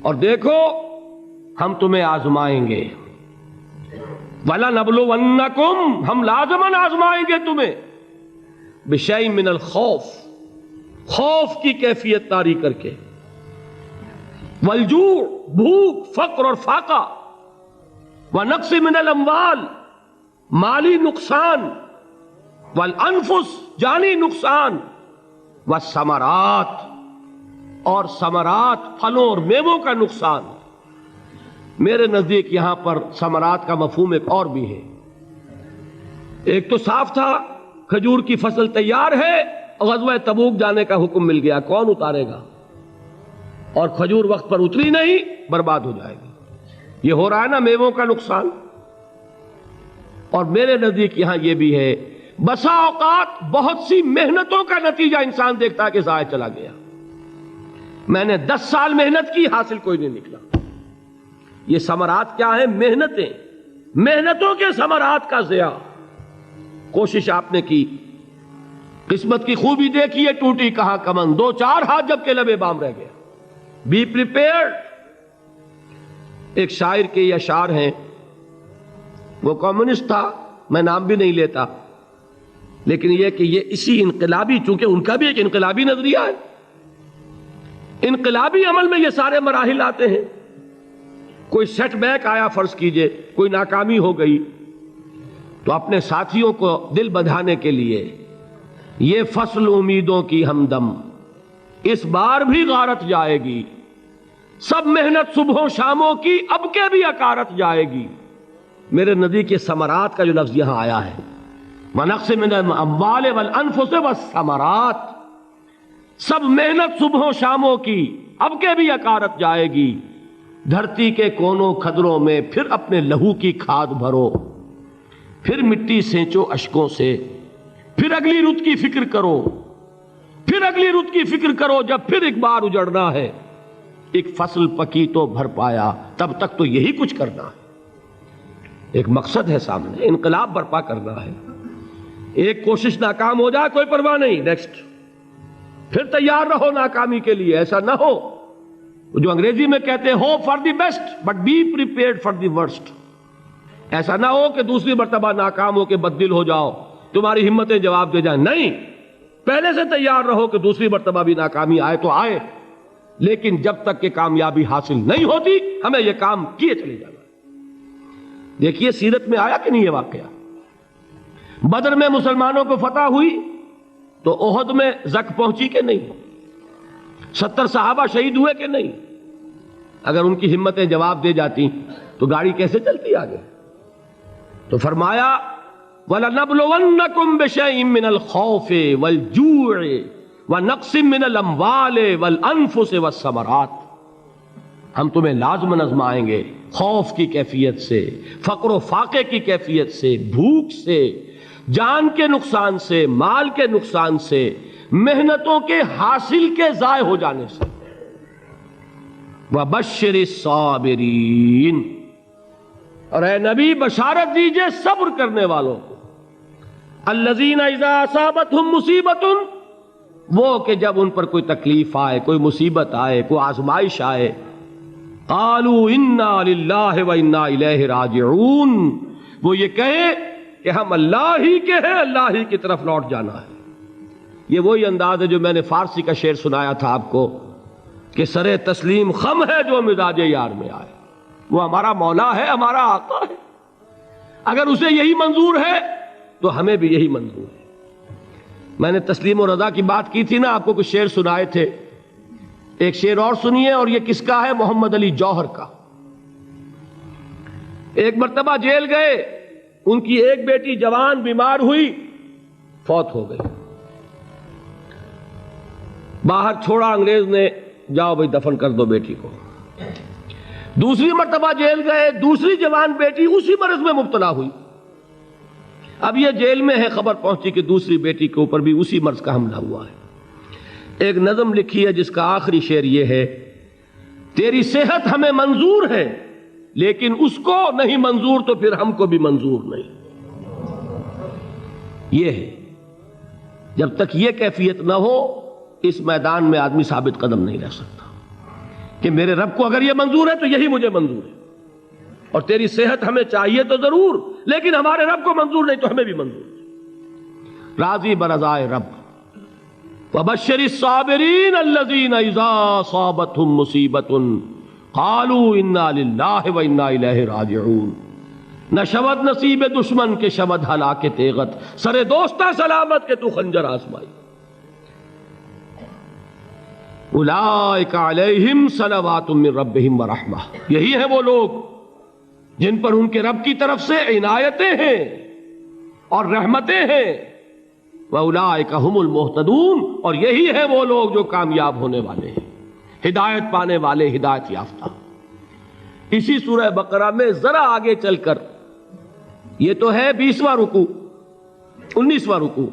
اور دیکھو ہم تمہیں آزمائیں گے، وَلَنَبْلُوَنَّكُمْ، ہم لازماً آزمائیں گے تمہیں، بِشَيْءٍ مِّنَ الْخَوْفِ، خوف کی کیفیت طاری کر کے، والجوع، بھوک، فقر اور فاقہ، وَنَقْصٍ مِّنَ الْأَمْوَالِ، مالی نقصان، والانفس، جانی نقصان، والثمرات، اور ثمرات، پھلوں اور میووں کا نقصان۔ میرے نزدیک یہاں پر ثمرات کا مفہوم ایک اور بھی ہے۔ ایک تو صاف تھا کھجور کی فصل تیار ہے، غزوہ تبوک جانے کا حکم مل گیا، کون اتارے گا؟ اور کھجور وقت پر اتری نہیں، برباد ہو جائے گی۔ یہ ہو رہا ہے نا میووں کا نقصان۔ اور میرے نزدیک یہاں یہ بھی ہے، بسا اوقات بہت سی محنتوں کا نتیجہ انسان دیکھتا ہے کہ ضائع چلا گیا، میں نے 10 سال محنت کی، حاصل کوئی نہیں نکلا۔ یہ ثمرات کیا ہیں؟ محنتیں، محنتوں کے ثمرات کا ضیاع۔ کوشش آپ نے کی، قسمت کی خوبی دیکھی ہے، ٹوٹی کہاں کمن، 2-4 ہاتھ جب کے لبے بام رہ گیا۔ Be prepared. ایک شاعر کے یہ اشعار ہیں، وہ کمیونسٹ تھا، میں نام بھی نہیں لیتا، لیکن یہ کہ یہ اسی انقلابی، چونکہ ان کا بھی ایک انقلابی نظریہ ہے، انقلابی عمل میں یہ سارے مراحل آتے ہیں۔ کوئی سیٹ بیک آیا، فرض کیجئے کوئی ناکامی ہو گئی، تو اپنے ساتھیوں کو دل بندھانے کے لیے یہ فصل امیدوں کی ہمدم اس بار بھی غارت جائے گی، سب محنت صبحوں شاموں کی اب کے بھی اکارت جائے گی۔ میرے نزدیک یہ ثمرات کا جو لفظ یہاں آیا ہے، وَنَقْصٍ مِّنَ الْأَمْوَالِ وَالْأَنفُسِ وَالثَّمَرَاتِ، سب محنت صبحوں شاموں کی اب کے بھی اکارت جائے گی۔ دھرتی کے کونوں کھدروں میں پھر اپنے لہو کی کھاد بھرو، پھر مٹی سینچو اشکوں سے، پھر اگلی رت کی فکر کرو، پھر اگلی رت کی فکر کرو، جب پھر ایک بار اجڑنا ہے۔ ایک فصل پکی تو بھر پایا، تب تک تو یہی کچھ کرنا ہے۔ ایک مقصد ہے سامنے، انقلاب برپا کرنا ہے۔ ایک کوشش ناکام ہو جائے کوئی پرواہ نہیں، نیکسٹ، پھر تیار رہو ناکامی کے لیے۔ ایسا نہ ہو جو انگریزی میں کہتے ہیں hope for the best but be prepared for the worst. ایسا نہ ہو کہ دوسری مرتبہ ناکام ہو کے بددل ہو جاؤ، تمہاری ہمتیں جواب دے جائیں، نہیں، پہلے سے تیار رہو کہ دوسری مرتبہ بھی ناکامی آئے تو آئے، لیکن جب تک کہ کامیابی حاصل نہیں ہوتی ہمیں یہ کام کیے چلے جانا۔ دیکھیے سیرت میں آیا کہ نہیں یہ واقعہ؟ بدر میں مسلمانوں کو فتح ہوئی تو احد میں زک پہنچی کہ نہیں؟ 70 صحابہ شہید ہوئے کہ نہیں؟ اگر ان کی ہمتیں جواب دے جاتی تو گاڑی کیسے چلتی آگے؟ تو فرمایا وَلَنَبْلُوَنَّكُمْ بِشَيْءٍ مِّنَ الْخَوْفِ وَالْجُوعِ وَنَقْصٍ مِّنَ الْأَمْوَالِ وَالْأَنفُسِ وَالثَّمَرَاتِ، ہم تمہیں لازماً آزمائیں گے، خوف کی کیفیت سے، فقر و فاقے کی کیفیت سے، بھوک سے، جان کے نقصان سے، مال کے نقصان سے، محنتوں کے حاصل کے ضائع ہو جانے سے۔ وَبَشِّرِ الصَّابِرِينَ، اور اے نبی بشارت دیجئے صبر کرنے والوں کو۔ الَّذِينَ إِذَا أَصَابَتْهُمْ مُصِيبَةٌ، وہ کہ جب ان پر کوئی تکلیف آئے، کوئی مصیبت آئے، کوئی آزمائش آئے، قَالُوا إِنَّا لِلَّهِ وَإِنَّا إِلَيْهِ رَاجِعُونَ، وہ یہ کہیں کہ ہم اللہ ہی کے ہیں، اللہ ہی کی طرف لوٹ جانا ہے۔ یہ وہی انداز ہے جو میں نے فارسی کا شعر سنایا تھا آپ کو کہ سرے تسلیم خم ہے جو مزاج یار میں آئے۔ وہ ہمارا مولا ہے، ہمارا آقا ہے، اگر اسے یہی منظور ہے تو ہمیں بھی یہی منظور ہے۔ میں نے تسلیم و رضا کی بات کی تھی نا، آپ کو کچھ شعر سنائے تھے، ایک شعر اور سنیے، اور یہ کس کا ہے؟ محمد علی جوہر کا۔ ایک مرتبہ جیل گئے، ان کی ایک بیٹی جوان بیمار ہوئی، فوت ہو گئی، باہر چھوڑا انگریز نے، جاؤ بھائی دفن کر دو بیٹی کو۔ دوسری مرتبہ جیل گئے، دوسری جوان بیٹی اسی مرض میں مبتلا ہوئی۔ اب یہ جیل میں ہے، خبر پہنچی کہ دوسری بیٹی کے اوپر بھی اسی مرض کا حملہ ہوا ہے۔ ایک نظم لکھی ہے جس کا آخری شعر یہ ہے، تیری صحت ہمیں منظور ہے لیکن اس کو نہیں منظور تو پھر ہم کو بھی منظور نہیں۔ یہ ہے، جب تک یہ کیفیت نہ ہو اس میدان میں آدمی ثابت قدم نہیں رہ سکتا۔ کہ میرے رب کو اگر یہ منظور ہے تو یہی مجھے منظور ہے، اور تیری صحت ہمیں چاہیے تو ضرور، لیکن ہمارے رب کو منظور نہیں تو ہمیں بھی منظور ہے۔ راضی برضائے رب۔ وبشر الصابرین الذین اذا اصابتهم مصیبۃ قالوا انا للہ وانا الیہ راجعون۔ نہ شود نصیب دشمن کے شود ہلاک تیغت، سر دوستہ سلامت کے تو خنجر آزمائی۔ اولئک علیہم صلوات من ربہم ورحمہ، یہی ہیں وہ لوگ جن پر ان کے رب کی طرف سے عنایتیں ہیں اور رحمتیں ہیں۔ وَأُولَٰئِكَ هُمُ الْمُهْتَدُونَ، اور یہی ہیں وہ لوگ جو کامیاب ہونے والے ہیں، ہدایت پانے والے، ہدایت یافتہ۔ اسی سورہ بقرہ میں ذرا آگے چل کر، یہ تو ہے 20واں رکوع، 19واں رکوع،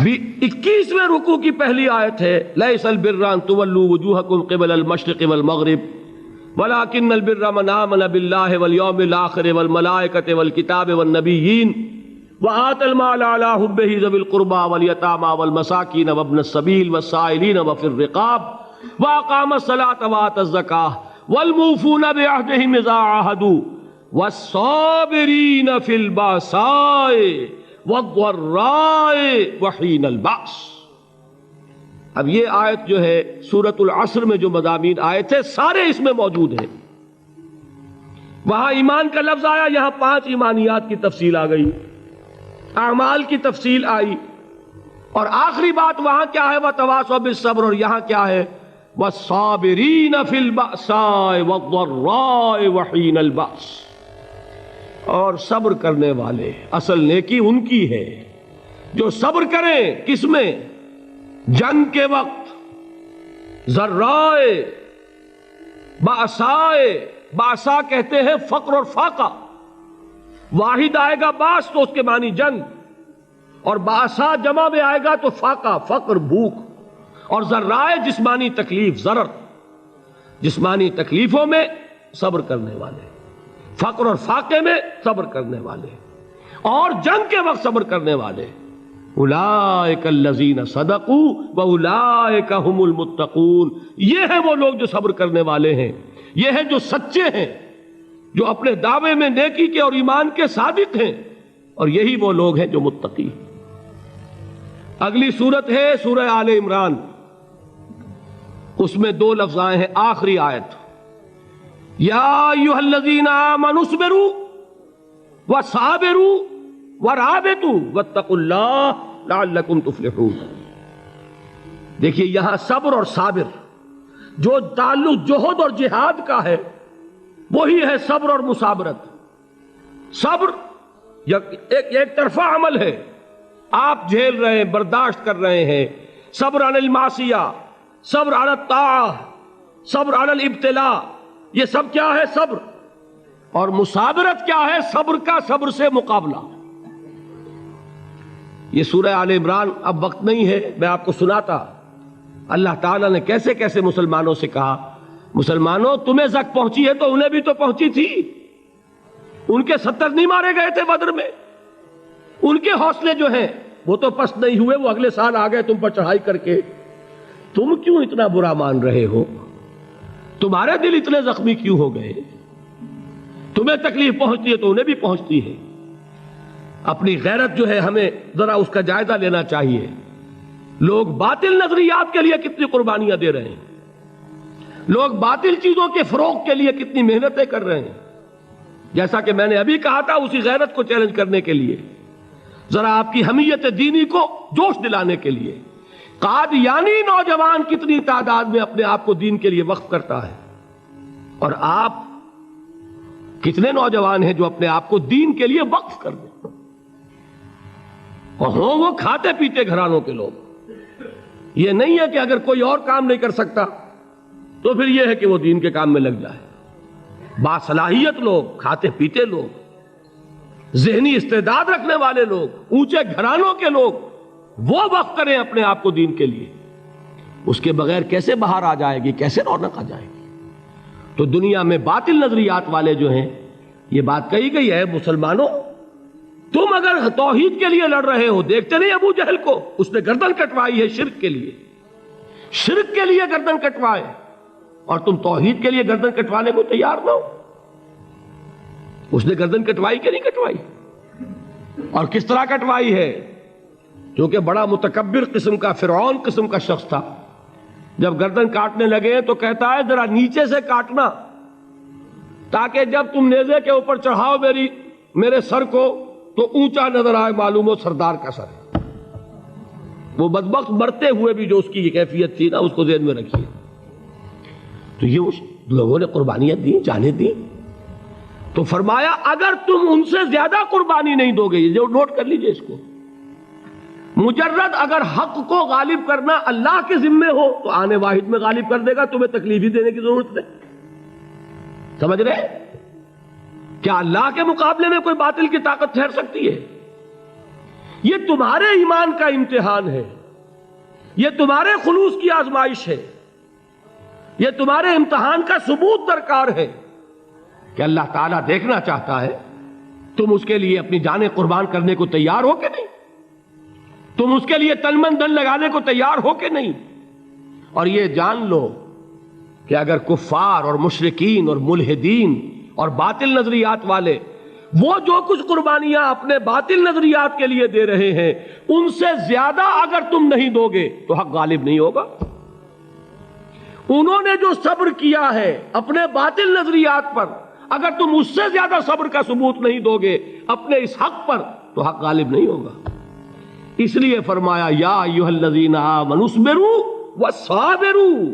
21ویں رکوع کی پہلی آیت ہے لَيْسَ الْبِرَّ أَن تُوَلُّوا وُجُوهَكُمْ قِبَلَ الْمَشْرِقِ وَالْمَغْرِبِ وَلَٰكِنَّ الْبِرَّ مَنْ آمَنَ بِاللَّهِ وَالْيَوْمِ الْآخِرِ وَالْمَلَائِكَةِ وَالْكِتَابِ وَالنَّبِيِّينَ وَآتَى المال على حبه ذوي القربى واليتامى والمساكين وابن السبيل والسائلين وفي الرقاب وأقام الصلاة وآتى الزكاة والموفون بعهدهم إذا عاهدوا والصابرين في البأساء والضراء وحين البأس۔ اب یہ آیت جو ہے سورۃ العصر میں جو مضامین آئے تھے سارے اس میں موجود ہیں۔ وہاں ایمان کا لفظ آیا، یہاں 5 ایمانیات کی تفصیل آ گئی، اعمال کی تفصیل آئی، اور آخری بات وہاں کیا ہے وَتَوَاصَوْا بِالصَّبْرِ، اور یہاں کیا ہے وَالصَّابِرِينَ فِي الْبَأْسَاءِ وَالضَّرَّاءِ وَحِينَ الْبَأْسِ، اور صبر کرنے والے، اصل نیکی ان کی ہے جو صبر کریں، کس میں؟ جنگ کے وقت، ذرائے، بأسائے، بأسا کہتے ہیں فقر اور فاقہ، واحد آئے گا باس تو اس کے معنی جنگ، اور باسا جمع میں آئے گا تو فاقہ، فقر، بھوک، اور ذرائے جسمانی تکلیف، ضرر، جسمانی تکلیفوں میں صبر کرنے والے، فقر اور فاقے میں صبر کرنے والے، اور جنگ کے وقت صبر کرنے والے۔ اولئک الذین صدقوا واولئک هم المتقون، یہ ہیں وہ لوگ جو صبر کرنے والے ہیں، یہ ہیں جو سچے ہیں، جو اپنے دعوے میں نیکی کے اور ایمان کے صادق ہیں، اور یہی وہ لوگ ہیں جو متقی ہیں۔ اگلی سورت ہے سورہ آل عمران، اس میں 2 لفظ آئے ہیں، آخری آیت یا ایھا الذین آمنوا اصبروا وصابروا ورابطوا واتقوا اللہ لعلکم تفلحون۔ دیکھیے یہاں صبر اور صابر جو تعلق جہد اور جہاد کا ہے وہی ہے صبر اور مصابرت۔ صبر ایک طرفہ عمل ہے، آپ جھیل رہے ہیں، برداشت کر رہے ہیں، صبر علی المعصیہ، صبر علی الطاعہ، صبر علی الابتلاء، یہ سب کیا ہے؟ صبر۔ اور مصابرت کیا ہے؟ صبر کا صبر سے مقابلہ۔ یہ سورہ آل عمران، اب وقت نہیں ہے میں آپ کو سناتا اللہ تعالیٰ نے کیسے کیسے مسلمانوں سے کہا، مسلمانوں تمہیں زک پہنچی ہے تو انہیں بھی تو پہنچی تھی، ان کے 70 نہیں مارے گئے تھے بدر میں، ان کے حوصلے جو ہیں وہ تو پست نہیں ہوئے، وہ اگلے سال آ گئے تم پر چڑھائی کر کے، تم کیوں اتنا برا مان رہے ہو؟ تمہارے دل اتنے زخمی کیوں ہو گئے؟ تمہیں تکلیف پہنچتی ہے تو انہیں بھی پہنچتی ہے۔ اپنی غیرت جو ہے ہمیں ذرا اس کا جائزہ لینا چاہیے۔ لوگ باطل نظریات کے لیے کتنی قربانیاں دے رہے ہیں، لوگ باطل چیزوں کے فروغ کے لیے کتنی محنتیں کر رہے ہیں۔ جیسا کہ میں نے ابھی کہا تھا، اسی غیرت کو چیلنج کرنے کے لیے، ذرا آپ کی حمیت دینی کو جوش دلانے کے لیے، قادیانی نوجوان کتنی تعداد میں اپنے آپ کو دین کے لیے وقف کرتا ہے، اور آپ کتنے نوجوان ہیں جو اپنے آپ کو دین کے لیے وقف کر دیں، اور ہوں وہ کھاتے پیتے گھرانوں کے لوگ۔ یہ نہیں ہے کہ اگر کوئی اور کام نہیں کر سکتا تو پھر یہ ہے کہ وہ دین کے کام میں لگ جائے۔ باصلاحیت لوگ، کھاتے پیتے لوگ، ذہنی استعداد رکھنے والے لوگ، اونچے گھرانوں کے لوگ، وہ وقف کریں اپنے آپ کو دین کے لیے۔ اس کے بغیر کیسے باہر آ جائے گی، کیسے رونق آ جائے گی؟ تو دنیا میں باطل نظریات والے جو ہیں، یہ بات کہی گئی ہے، مسلمانوں تم اگر توحید کے لیے لڑ رہے ہو، دیکھتے نہیں ابو جہل کو، اس نے گردن کٹوائی ہے شرک کے لیے، شرک کے لیے گردن کٹوائے، اور تم توحید کے لیے گردن کٹوانے کو تیار نہ ہو. اس نے گردن کٹوائی کہ نہیں کٹوائی؟ اور کس طرح کٹوائی ہے؟ کیونکہ بڑا متکبر قسم کا، فرعون قسم کا شخص تھا. جب گردن کاٹنے لگے تو کہتا ہے ذرا نیچے سے کاٹنا، تاکہ جب تم نیزے کے اوپر چڑھاؤ میرے سر کو تو اونچا نظر آئے، معلوم ہو سردار کا سر ہے. وہ بدبخت مرتے ہوئے بھی جو اس کی کیفیت تھی نا، اس کو ذہن میں رکھیے. تو یہ اس لوگوں نے قربانیاں دی، جانیں دی. تو فرمایا اگر تم ان سے زیادہ قربانی نہیں دو گے، یہ جو نوٹ کر لیجئے اس کو، مجرد اگر حق کو غالب کرنا اللہ کے ذمے ہو تو آنے واحد میں غالب کر دے گا، تمہیں تکلیف ہی دینے کی ضرورت نہیں. سمجھ رہے؟ کیا اللہ کے مقابلے میں کوئی باطل کی طاقت ٹھہر سکتی ہے؟ یہ تمہارے ایمان کا امتحان ہے، یہ تمہارے خلوص کی آزمائش ہے، یہ تمہارے امتحان کا ثبوت درکار ہے کہ اللہ تعالیٰ دیکھنا چاہتا ہے تم اس کے لیے اپنی جانیں قربان کرنے کو تیار ہو کہ نہیں، تم اس کے لیے تن من دھن لگانے کو تیار ہو کہ نہیں. اور یہ جان لو کہ اگر کفار اور مشرکین اور ملحدین اور باطل نظریات والے وہ جو کچھ قربانیاں اپنے باطل نظریات کے لیے دے رہے ہیں، ان سے زیادہ اگر تم نہیں دو گے تو حق غالب نہیں ہوگا. انہوں نے جو صبر کیا ہے اپنے باطل نظریات پر، اگر تم اس سے زیادہ صبر کا ثبوت نہیں دو گے اپنے اس حق پر تو حق غالب نہیں ہوگا. اس لیے فرمایا یا ایھا الذین آمنوا اصبروا وصابروا.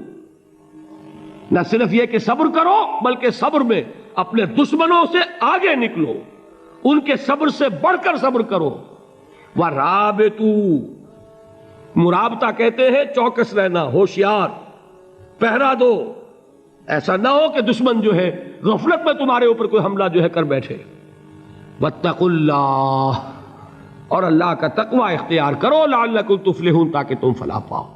نہ صرف یہ کہ صبر کرو، بلکہ صبر میں اپنے دشمنوں سے آگے نکلو، ان کے صبر سے بڑھ کر صبر کرو. ورابطوا، مرابطہ کہتے ہیں چوکس رہنا، ہوشیار، پہرا دو. ایسا نہ ہو کہ دشمن جو ہے غفلت میں تمہارے اوپر کوئی حملہ جو ہے کر بیٹھے. واتقوا اللہ، اور اللہ کا تقوی اختیار کرو، لعلکم تفلحون، تاکہ تم فلاح پاؤ.